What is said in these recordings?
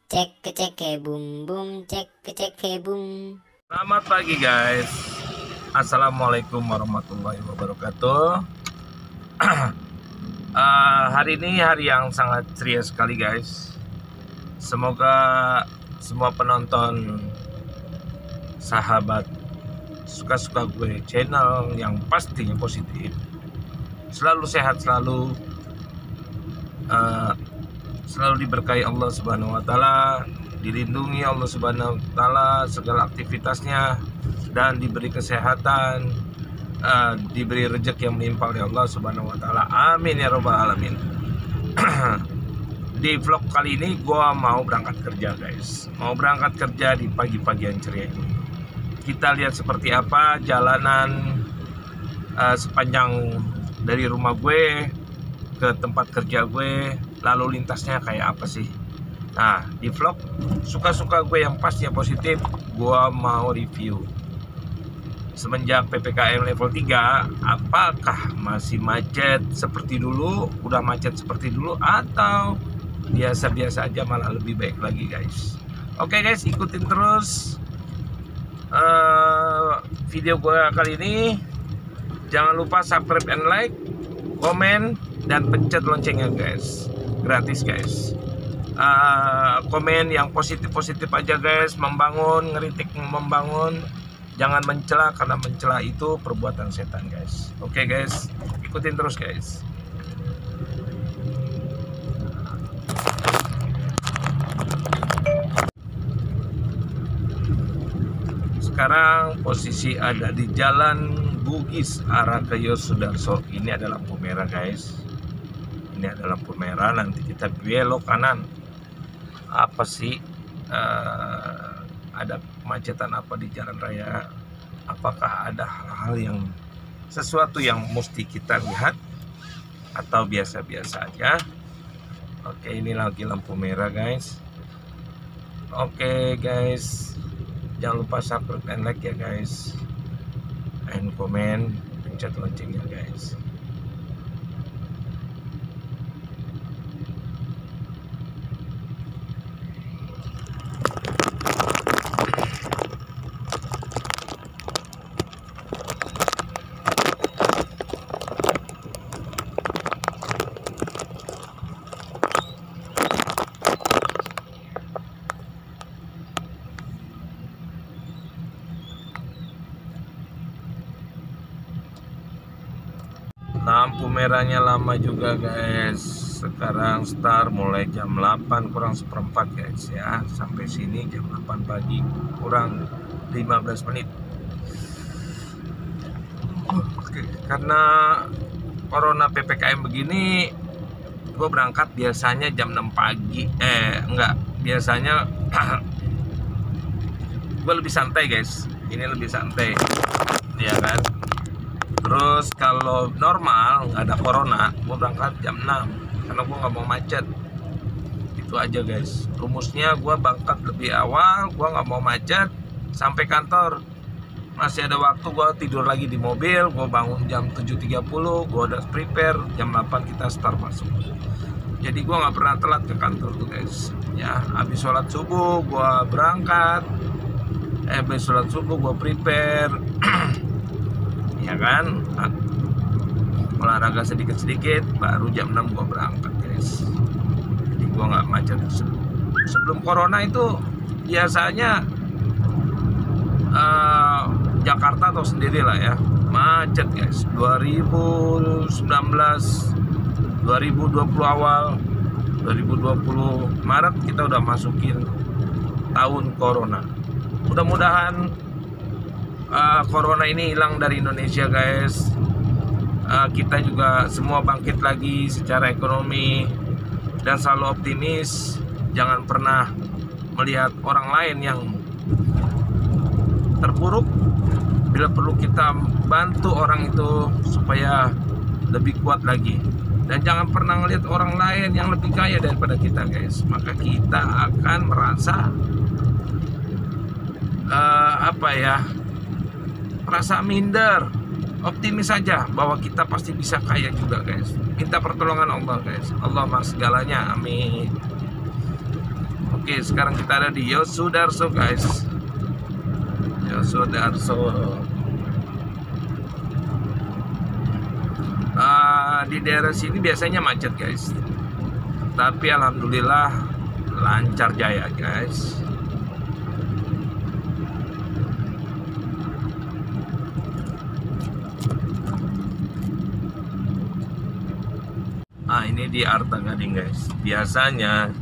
Cek bum bum, cek bum. Selamat pagi guys. Assalamualaikum warahmatullahi wabarakatuh. Hari ini hari yang sangat ceria sekali guys. Semoga semua penonton sahabat suka-suka gue channel yang pastinya positif selalu sehat, selalu diberkahi Allah Subhanahu wa taala, dilindungi Allah Subhanahu wa taala segala aktivitasnya, dan diberi kesehatan, diberi rezeki yang melimpah oleh Allah Subhanahu wa taala. Amin ya rabbal alamin. Di vlog kali ini gua mau berangkat kerja guys. Mau berangkat kerja di pagi-pagi yang ceria ini. Kita lihat seperti apa jalanan sepanjang dari rumah gue ke tempat kerja gue, lalu lintasnya kayak apa sih. Nah, di vlog suka-suka gue yang pastinya positif, gue mau review semenjak PPKM level 3, apakah masih macet seperti dulu, udah macet seperti dulu, atau biasa-biasa aja malah lebih baik lagi guys. Oke guys, ikutin terus video gue kali ini. Jangan lupa subscribe and like, komen, dan pencet loncengnya guys, gratis guys. Komen yang positif-positif aja guys, membangun, ngeritik membangun, jangan mencela, karena mencela itu perbuatan setan guys. Oke guys, ikutin terus guys. Sekarang posisi ada di Jalan Bugis arah ke Yosudarso. Ini adalah lampu merah guys. Ini adalah lampu merah, nanti kita belok kanan. Apa sih ada kemacetan apa di jalan raya? Apakah ada hal-hal yang sesuatu yang mesti kita lihat atau biasa-biasa aja? Oke, ini lagi lampu merah guys. Oke guys, jangan lupa subscribe dan like ya guys, and komen, pencet loncengnya guys. Lampu merahnya lama juga guys. Sekarang start mulai jam 8 kurang seperempat guys ya. Sampai sini jam 8 pagi kurang 15 menit. Oke, karena corona PPKM begini, gue berangkat biasanya jam 6 pagi. Biasanya gue lebih santai guys. Ini lebih santai, ya kan. Terus kalau normal nggak ada corona, gue berangkat jam 6 karena gue nggak mau macet. Itu aja guys. Rumusnya gue berangkat lebih awal, gue nggak mau macet. Sampai kantor masih ada waktu, gue tidur lagi di mobil. Gue bangun jam 7.30, gue udah prepare, jam 8 kita start masuk. Jadi gue nggak pernah telat ke kantor tuh guys. Ya, habis sholat subuh gue berangkat. Habis sholat subuh gue prepare. Ya kan, olahraga sedikit-sedikit, baru jam 6 gua berangkat guys. Jadi gua nggak macet. Sebelum corona itu biasanya Jakarta atau sendiri lah ya, macet guys. 2019, 2020 awal, 2020 Maret kita udah masukin tahun corona. Mudah-mudahan corona ini hilang dari Indonesia guys. Kita juga semua bangkit lagi secara ekonomi dan selalu optimis. Jangan pernah melihat orang lain yang terpuruk. Bila perlu kita bantu orang itu supaya lebih kuat lagi. Dan jangan pernah melihat orang lain yang lebih kaya daripada kita guys. Maka kita akan merasa merasa minder. Optimis saja bahwa kita pasti bisa kaya juga guys. Minta pertolongan Allah guys. Allah mah segalanya, amin. Oke, sekarang kita ada di Yosudarso guys. Yosudarso. Di daerah sini biasanya macet guys, tapi alhamdulillah lancar jaya guys. Ini di Arta Gading guys. Biasanya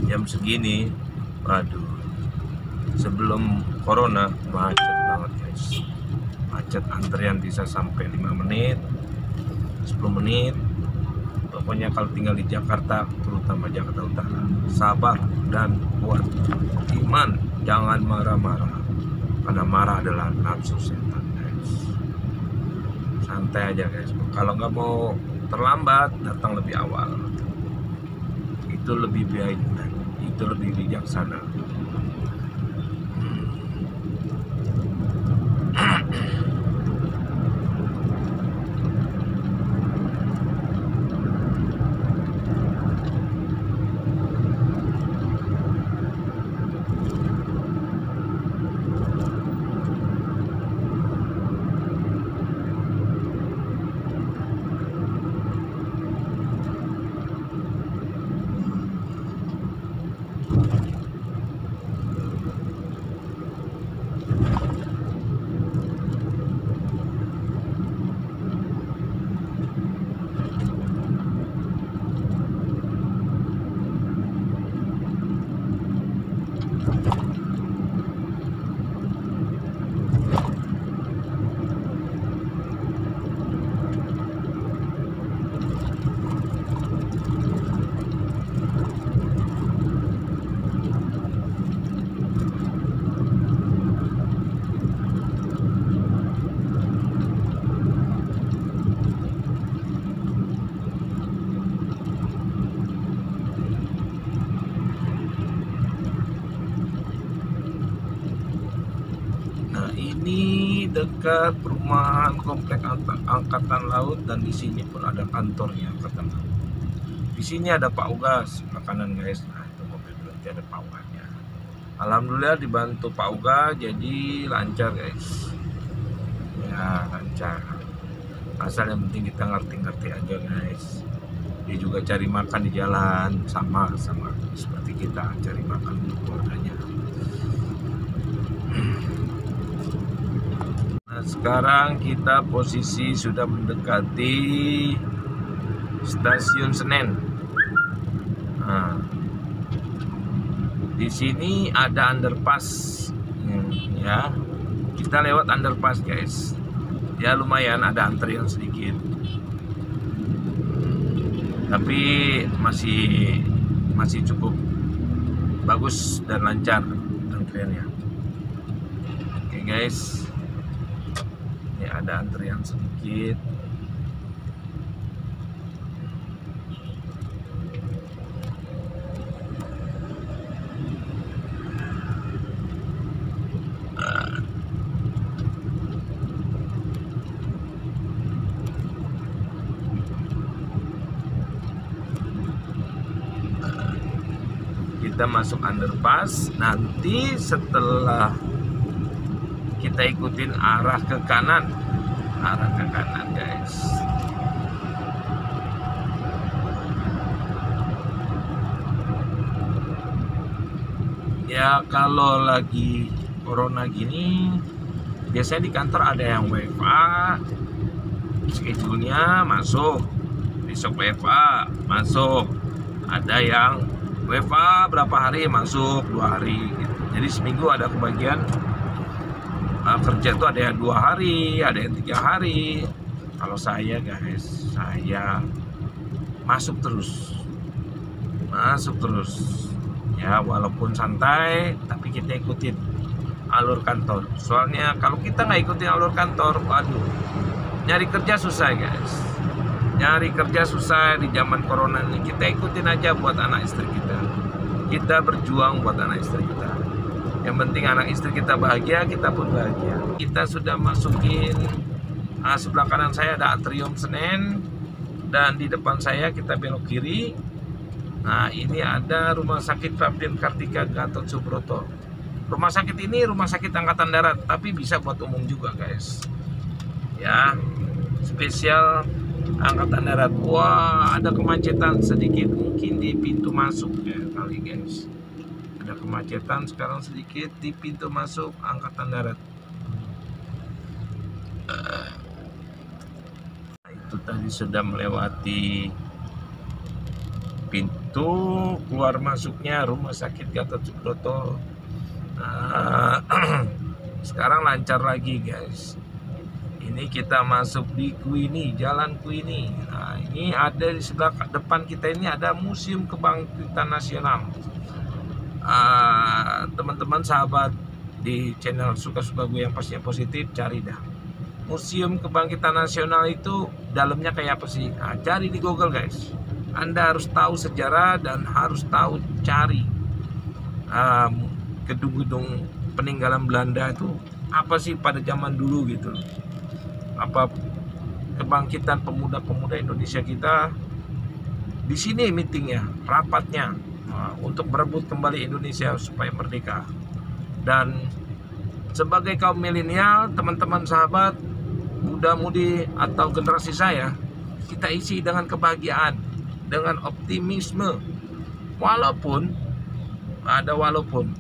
jam segini, waduh, sebelum corona macet banget guys. Macet, antrian bisa sampai 5 menit 10 menit. Pokoknya kalau tinggal di Jakarta, terutama Jakarta Utara, sabar dan kuat iman, jangan marah-marah, karena marah adalah nafsu setan guys. Santai aja guys. Kalau nggak mau terlambat, datang lebih awal, itu lebih baik, itu lebih bijaksana. Ini dekat perumahan komplek Angkatan Laut, dan di sini pun ada kantornya Angkatan Laut. Di sini ada Pak Ugas makanan guys. Nah, itu mobil berarti ada Pak Ugasnya. Alhamdulillah dibantu Pak Uga, jadi lancar guys. Ya lancar. Asal yang penting kita ngerti-ngerti aja guys. Dia juga cari makan di jalan, sama seperti kita cari makan untuk keluarganya. Sekarang kita posisi sudah mendekati stasiun Senen. Nah, di sini ada underpass, ya. Kita lewat underpass guys. Ya lumayan ada antrian sedikit, tapi masih cukup bagus dan lancar antriannya. Oke guys. Ada antrian sedikit. Kita masuk underpass. Nanti setelah kita ikutin arah ke kanan guys. Ya kalau lagi corona gini, biasanya di kantor ada yang WFA, schedule-nya masuk, besok WFA masuk, ada yang WFA berapa hari masuk, 2 hari gitu. Jadi seminggu ada kebagian kerja tuh ada yang 2 hari, ada yang 3 hari. Kalau saya guys, saya masuk terus ya, walaupun santai tapi kita ikutin alur kantor. Soalnya kalau kita nggak ikutin alur kantor, waduh, nyari kerja susah guys. Nyari kerja susah di zaman corona ini. Kita ikutin aja buat anak istri kita. Kita berjuang buat anak istri kita. Yang penting anak istri kita bahagia, kita pun bahagia. Kita sudah masukin sebelah kanan saya ada atrium Senen, dan di depan saya kita belok kiri. Nah, ini ada Rumah Sakit Raden Kartika Gatot Subroto. Rumah sakit ini rumah sakit angkatan darat, tapi bisa buat umum juga, guys. Ya, spesial angkatan darat. Wah, ada kemacetan sedikit mungkin di pintu masuk ya kali, guys. Ada kemacetan sekarang sedikit di pintu masuk angkatan darat. Itu tadi sudah melewati pintu keluar masuknya Rumah Sakit Gatot Subroto. Nah, sekarang lancar lagi, guys. Ini kita masuk di Kuini, Jalan Kuini. Nah, ini ada di sebelah depan kita ini ada Museum Kebangkitan Nasional. Teman-teman sahabat di channel Suka-Suka Gue yang pastinya positif, cari dah. Museum Kebangkitan Nasional itu dalamnya kayak apa sih? Nah, cari di Google, guys. Anda harus tahu sejarah dan harus tahu cari gedung-gedung peninggalan Belanda itu apa sih pada zaman dulu gitu. Apa kebangkitan pemuda-pemuda Indonesia kita di sini meetingnya, rapatnya untuk merebut kembali Indonesia supaya merdeka. Dan sebagai kaum milenial, teman-teman sahabat, muda-mudi atau generasi saya, kita isi dengan kebahagiaan, dengan optimisme. Walaupun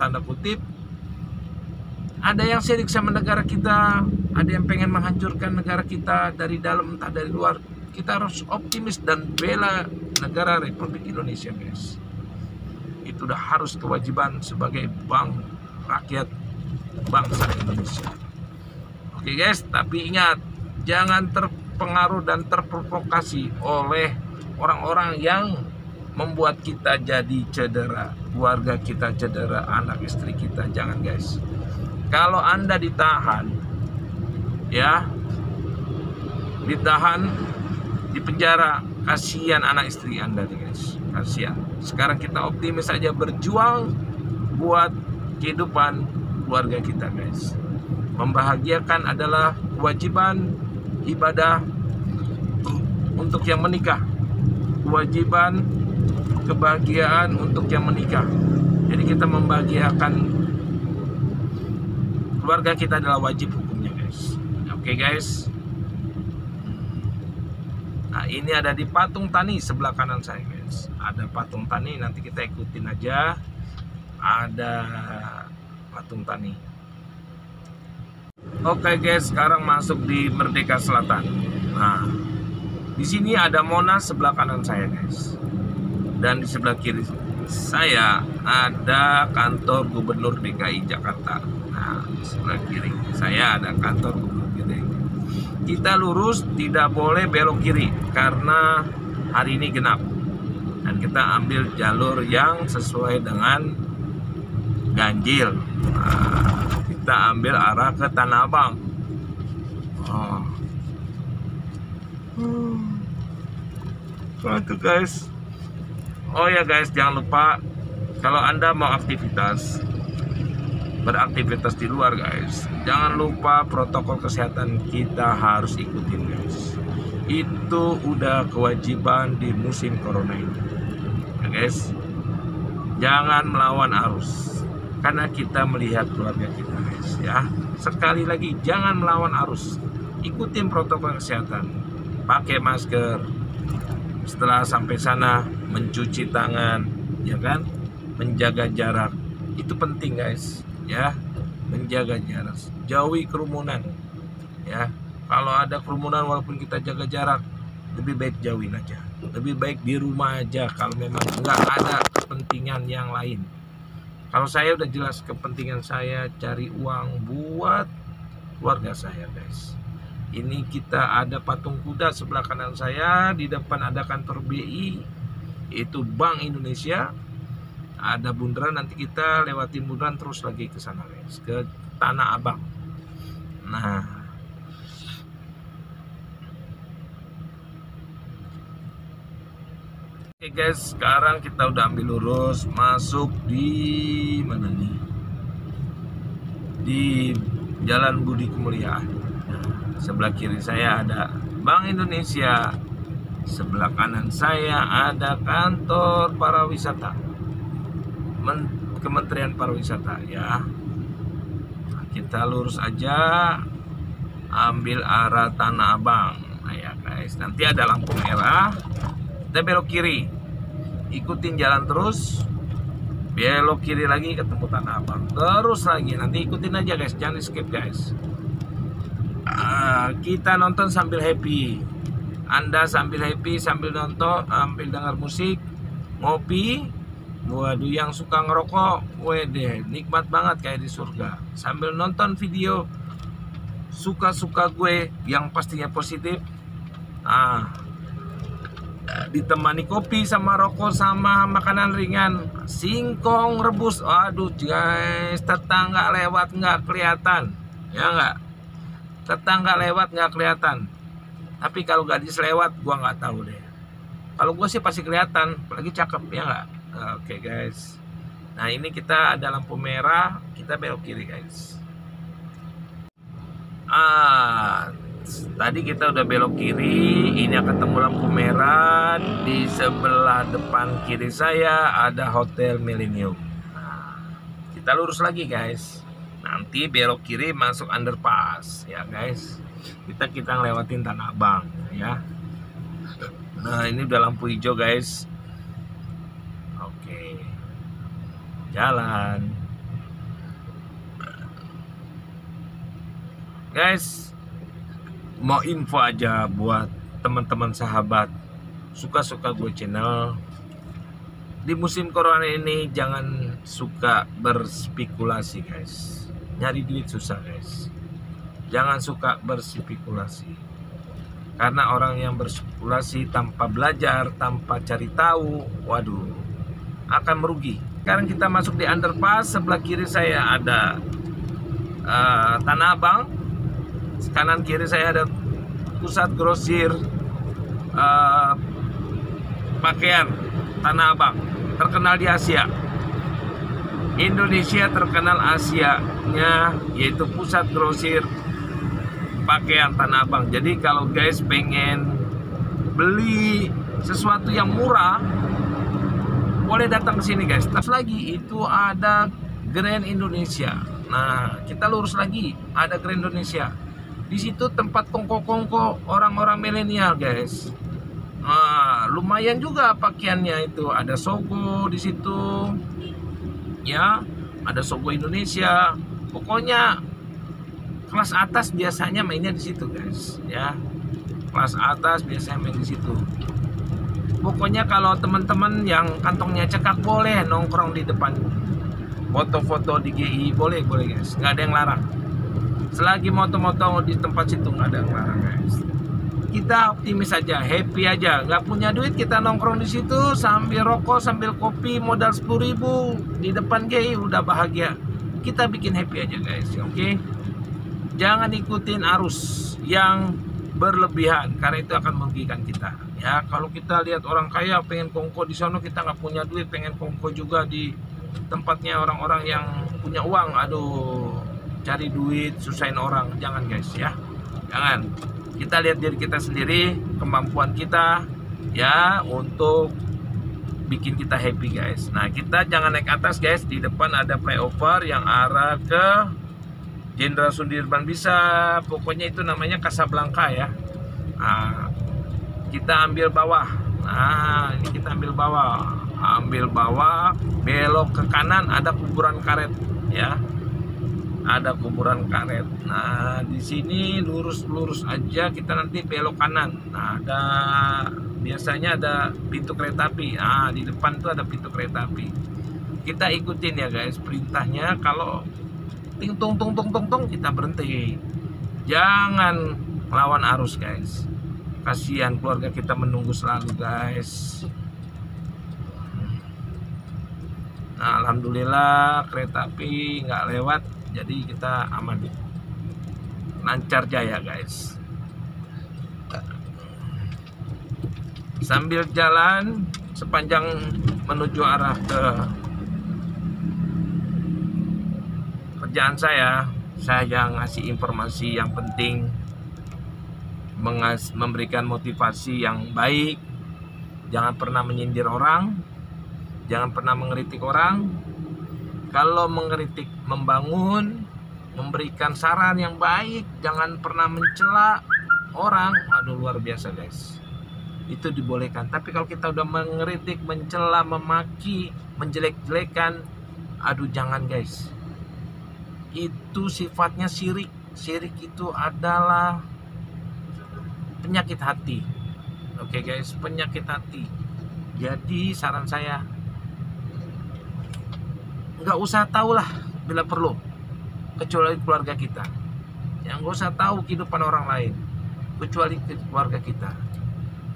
tanda kutip ada yang sirik sama negara kita, ada yang pengen menghancurkan negara kita dari dalam entah dari luar. Kita harus optimis dan bela negara Republik Indonesia, guys. Itu udah harus kewajiban sebagai bank rakyat bangsa Indonesia. Oke, guys, tapi ingat, jangan terpengaruh dan terprovokasi oleh orang-orang yang membuat kita jadi cedera, keluarga kita cedera, anak istri kita. Jangan, guys. Kalau Anda ditahan, ya, ditahan di penjara, kasihan anak istri Anda, guys. Kasihan. Sekarang kita optimis saja, berjuang buat kehidupan keluarga kita, guys. Membahagiakan adalah kewajiban ibadah untuk yang menikah. Kewajiban kebahagiaan untuk yang menikah. Jadi kita membahagiakan keluarga kita adalah wajib hukumnya, guys. Oke, guys. Nah, ini ada di Patung Tani sebelah kanan saya, guys. Ada Patung Tani, nanti kita ikutin aja. Ada Patung Tani. Oke, guys, sekarang masuk di Merdeka Selatan. Nah, di sini ada Monas sebelah kanan saya, guys. Dan di sebelah kiri saya ada kantor Gubernur DKI Jakarta. Nah, di sebelah kiri saya ada kantor Gubernur DKI. Kita lurus, tidak boleh belok kiri karena hari ini genap. Dan kita ambil jalur yang sesuai dengan ganjil. Nah, kita ambil arah ke Tanah Abang. Itu, guys. Oh ya, guys, jangan lupa kalau Anda mau beraktivitas di luar, guys, jangan lupa protokol kesehatan kita harus ikutin, guys. Itu udah kewajiban di musim corona ini, ya, guys. Jangan melawan arus karena kita melihat keluarga kita, guys, ya. Sekali lagi, jangan melawan arus. Ikutin protokol kesehatan, pakai masker. Setelah sampai sana mencuci tangan, ya kan, menjaga jarak, itu penting, guys, ya, menjaga jarak, jauhi kerumunan, ya. Kalau ada kerumunan walaupun kita jaga jarak, lebih baik jauhin aja, lebih baik di rumah aja kalau memang nggak ada kepentingan yang lain. Kalau saya udah jelas kepentingan saya cari uang buat keluarga saya, guys. Ini kita ada patung kuda sebelah kanan saya, di depan ada kantor BI, itu Bank Indonesia. Ada bundaran, nanti kita lewatin bundaran terus lagi ke sana, guys, ke Tanah Abang. Nah, oke, guys, sekarang kita udah ambil lurus masuk di mana nih? Di Jalan Budi Kemuliaan. Sebelah kiri saya ada Bank Indonesia, Sebelah kanan saya ada kantor pariwisata, Kementerian Pariwisata ya. Kita lurus aja, ambil arah Tanah Abang. Nah ya guys, nanti ada lampu merah, kita belok kiri, ikutin jalan terus, belok kiri lagi ketemu Tanah Abang, terus lagi, nanti ikutin aja guys, jangan skip guys. Kita nonton sambil happy. Anda sambil happy, sambil nonton, sambil dengar musik, ngopi. Waduh, yang suka ngerokok, wede, nikmat banget kayak di surga. Sambil nonton video suka-suka gue yang pastinya positif. Ditemani kopi sama rokok sama makanan ringan, singkong rebus. Aduh guys, tetangga lewat nggak kelihatan, ya nggak? Tetangga lewat nggak kelihatan. Tapi kalau gadis lewat, gua nggak tahu deh. Kalau gua sih pasti kelihatan, apalagi cakep, ya nggak? Oke guys. Nah ini kita ada lampu merah, kita belok kiri guys. Tadi kita udah belok kiri, ini akan ketemu lampu merah. Di sebelah depan kiri saya ada Hotel Millennium. Kita lurus lagi guys. Nanti belok kiri masuk underpass ya guys. Kita ngelewatin Tanah Abang ya. Nah ini udah lampu hijau guys. Oke, jalan guys. Mau info aja buat teman-teman sahabat suka-suka gue channel. Di musim corona ini jangan suka berspekulasi guys. Nyari duit susah guys. Jangan suka berspekulasi. Karena orang yang berspekulasi tanpa belajar, tanpa cari tahu, waduh, akan merugi. Sekarang kita masuk di underpass. Sebelah kiri saya ada Tanah Abang. Kanan kiri saya ada pusat grosir pakaian Tanah Abang, terkenal di Asia. Indonesia terkenal Asianya, yaitu pusat grosir pakaian Tanah Abang. Jadi kalau guys pengen beli sesuatu yang murah, boleh datang ke sini guys. Terus lagi itu ada Grand Indonesia. Nah kita lurus lagi, ada Grand Indonesia. Di situ tempat kongko-kongko orang-orang milenial guys. Lumayan juga pakaiannya itu. Ada Sogo di situ, ya. Ada Sogo Indonesia. Pokoknya kelas atas biasanya mainnya di situ guys, ya. Kelas atas biasanya main di situ. Pokoknya kalau teman-teman yang kantongnya cekak boleh nongkrong di depan. Foto-foto di GI boleh guys. Nggak ada yang larang. Selagi moto-moto di tempat situ nggak ada yang larang guys. Kita optimis aja, happy aja. Nggak punya duit kita nongkrong di situ sambil rokok, sambil kopi, modal 10.000 di depan GI udah bahagia. Kita bikin happy aja guys, oke? Jangan ikutin arus yang berlebihan karena itu akan merugikan kita. Ya kalau kita lihat orang kaya pengen kongko di sana, kita nggak punya duit pengen kongko juga di tempatnya orang-orang yang punya uang. Aduh, cari duit susahin orang, jangan guys ya, jangan. Kita lihat diri kita sendiri, kemampuan kita ya untuk bikin kita happy guys. Nah kita jangan naik atas guys. Di depan ada flyover yang arah ke Jenderal Sudirman bisa, pokoknya itu namanya Casablanca ya. Nah, kita ambil bawah. Nah ini kita ambil bawah, belok ke kanan ada kuburan karet ya. Ada kuburan karet. Nah, di sini lurus aja, kita nanti belok kanan. Nah, biasanya ada pintu kereta api. Nah, di depan tuh ada pintu kereta api. Kita ikutin ya guys perintahnya. Kalau ting tung kita berhenti. Jangan melawan arus guys. Kasihan keluarga kita menunggu selalu guys. Nah, alhamdulillah kereta api nggak lewat. Jadi kita aman, lancar jaya guys. Sambil jalan sepanjang menuju arah ke kerjaan saya ngasih informasi yang penting memberikan motivasi yang baik. Jangan pernah menyindir orang, jangan pernah mengkritik orang. Kalau mengkritik membangun, memberikan saran yang baik, jangan pernah mencela orang. Aduh, luar biasa guys, itu dibolehkan. Tapi kalau kita udah mengkritik, mencela, memaki, menjelek-jelekan, aduh jangan guys, itu sifatnya syirik. Syirik itu adalah penyakit hati. Oke guys, penyakit hati. Jadi saran saya, nggak usah tahu lah bila perlu, kecuali keluarga kita. Yang nggak usah tahu kehidupan orang lain, kecuali keluarga kita,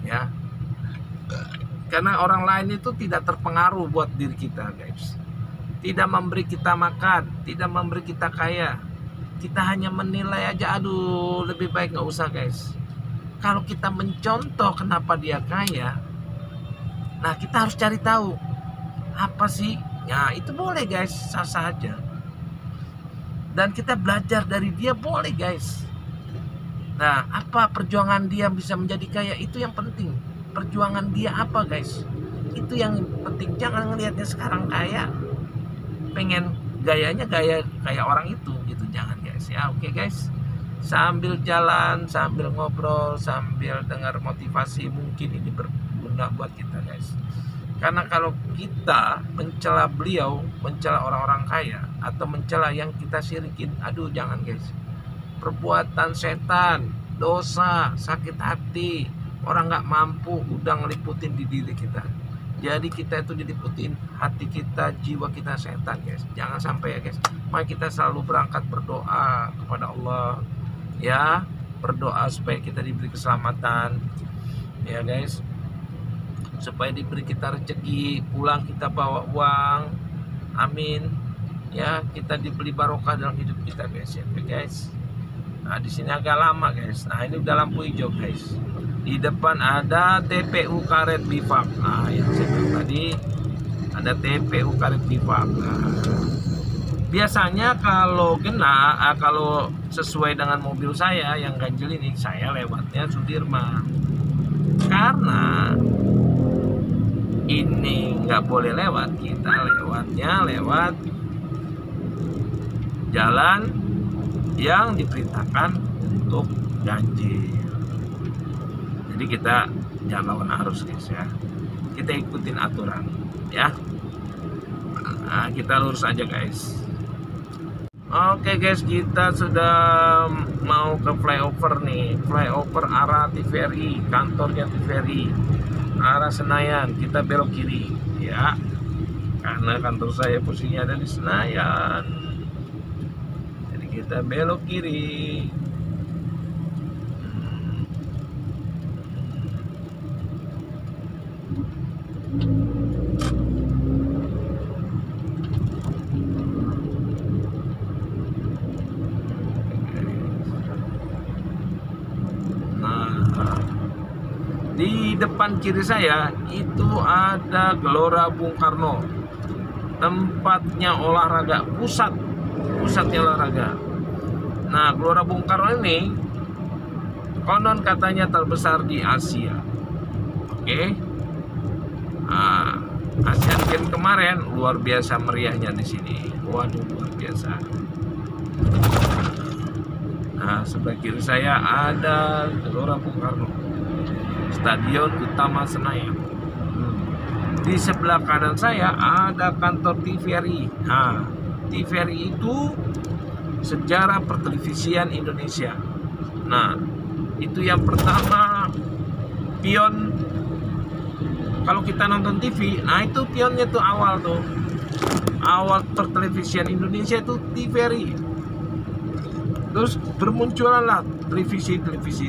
ya. Karena orang lain itu tidak terpengaruh buat diri kita guys. Tidak memberi kita makan, tidak memberi kita kaya. Kita hanya menilai aja. Aduh, lebih baik nggak usah guys. Kalau kita mencontoh kenapa dia kaya, nah kita harus cari tahu apa sih. Ya itu boleh guys, sah-sah aja. Dan kita belajar dari dia boleh guys. Nah, apa perjuangan dia bisa menjadi kaya, itu yang penting. Perjuangan dia apa guys, itu yang penting. Jangan ngelihatnya sekarang kaya, pengen gayanya gaya kayak orang itu gitu, jangan guys ya. Oke guys, sambil jalan, sambil ngobrol, sambil dengar motivasi, mungkin ini berguna buat kita guys. Karena kalau kita mencela beliau, mencela orang-orang kaya, atau mencela yang kita syirikin, aduh jangan guys. Perbuatan setan, dosa, sakit hati, orang nggak mampu udah ngeliputin di diri kita. Jadi kita itu diliputin hati kita, jiwa kita setan guys. Jangan sampai ya guys. Mari kita selalu berangkat berdoa kepada Allah, ya, berdoa supaya kita diberi keselamatan, ya guys, supaya diberi kita rezeki, pulang kita bawa uang, amin, ya, kita diberi barokah dalam hidup kita guys, ya guys. Nah di sini agak lama guys. Nah ini udah lampu hijau guys. Di depan ada TPU Karet Bifak. Nah yang saya bilang tadi, ada TPU Karet Bifak. Nah, biasanya kalau kalau sesuai dengan mobil saya yang ganjil ini, saya lewatnya Sudirman. Karena ini nggak boleh lewat, kita lewatnya lewat jalan yang diperintahkan untuk ganjil. Jadi kita jangan lawan arus guys ya, kita ikutin aturan ya. Nah, kita lurus aja guys. Oke guys, kita sudah mau ke flyover nih, flyover arah TVRI, kantornya TVRI, arah Senayan. Kita belok kiri ya, karena kantor saya posisinya ada di Senayan. Jadi kita belok kiri. Di depan kiri saya itu ada Gelora Bung Karno, tempatnya olahraga, pusatnya olahraga. Nah Gelora Bung Karno ini konon katanya terbesar di Asia. Oke. Nah, Asian Games kemarin luar biasa meriahnya di sini. Waduh, luar biasa. Nah sebelah kiri saya ada Gelora Bung Karno, Stadion Utama Senayan. Di sebelah kanan saya ada kantor TVRI. Nah, TVRI itu Sejarah Pertelevisian Indonesia. Nah, itu yang pertama pion. Kalau kita nonton TV, nah itu pionnya tuh awal tuh. Awal pertelevisian Indonesia itu TVRI. Terus bermunculan lah televisi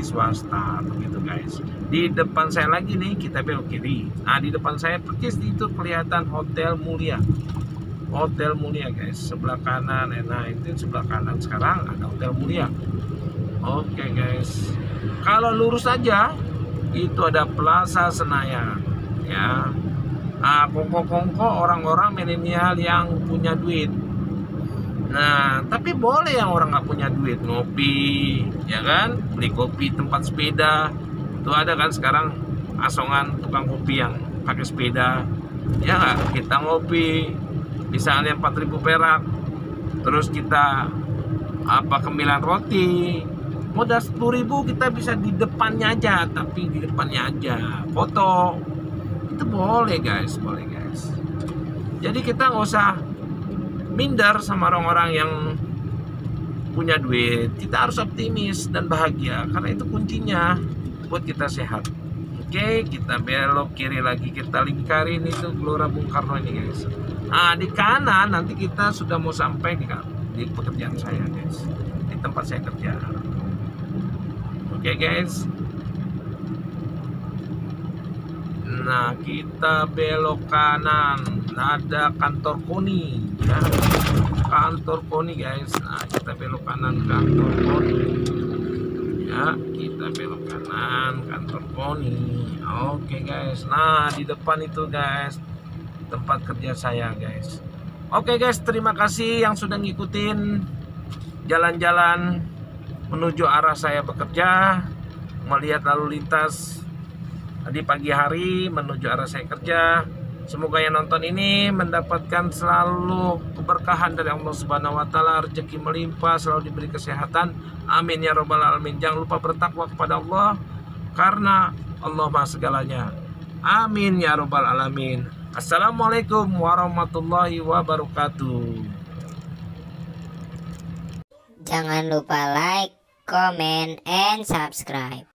swasta begitu guys. Di depan saya lagi nih, kita belok kiri. Nah di depan saya persis itu kelihatan Hotel Mulia. Hotel Mulia guys, sebelah kanan. Nah itu sebelah kanan sekarang ada Hotel Mulia. Oke guys, kalau lurus aja itu ada Plaza Senayan ya. Nah kongko-kongko orang-orang milenial yang punya duit. Nah, tapi boleh yang orang nggak punya duit ngopi, ya kan? Beli kopi tempat sepeda. Tuh ada kan sekarang asongan tukang kopi yang pakai sepeda. Ya nggak? Kita ngopi, misalnya 4.000 perak. Terus kita kemilan roti. Modal 10.000 kita bisa di depannya aja, tapi di depannya aja foto. Itu boleh guys, boleh guys. Jadi kita nggak usah minder sama orang-orang yang punya duit. Kita harus optimis dan bahagia karena itu kuncinya buat kita sehat. Oke, kita belok kiri lagi, kita lingkarin itu Gelora Bung Karno ini guys. Nah, di kanan nanti kita sudah mau sampai di pekerjaan saya guys, di tempat saya kerja. Oke guys. Nah, kita belok kanan, ada kantor KONI ya. Kantor KONI guys. Nah, kita belok kanan kantor KONI ya, kita belok kanan kantor KONI. Oke guys. Nah, di depan itu guys tempat kerja saya guys. Oke guys, terima kasih yang sudah ngikutin jalan-jalan menuju arah saya bekerja, melihat lalu lintas di pagi hari menuju arah saya kerja. Semoga yang nonton ini mendapatkan selalu keberkahan dari Allah Subhanahu wa taala, rezeki melimpah, selalu diberi kesehatan. Amin ya robbal alamin. Jangan lupa bertakwa kepada Allah karena Allah Maha segalanya. Amin ya robbal alamin. Assalamualaikum warahmatullahi wabarakatuh. Jangan lupa like, comment, and subscribe.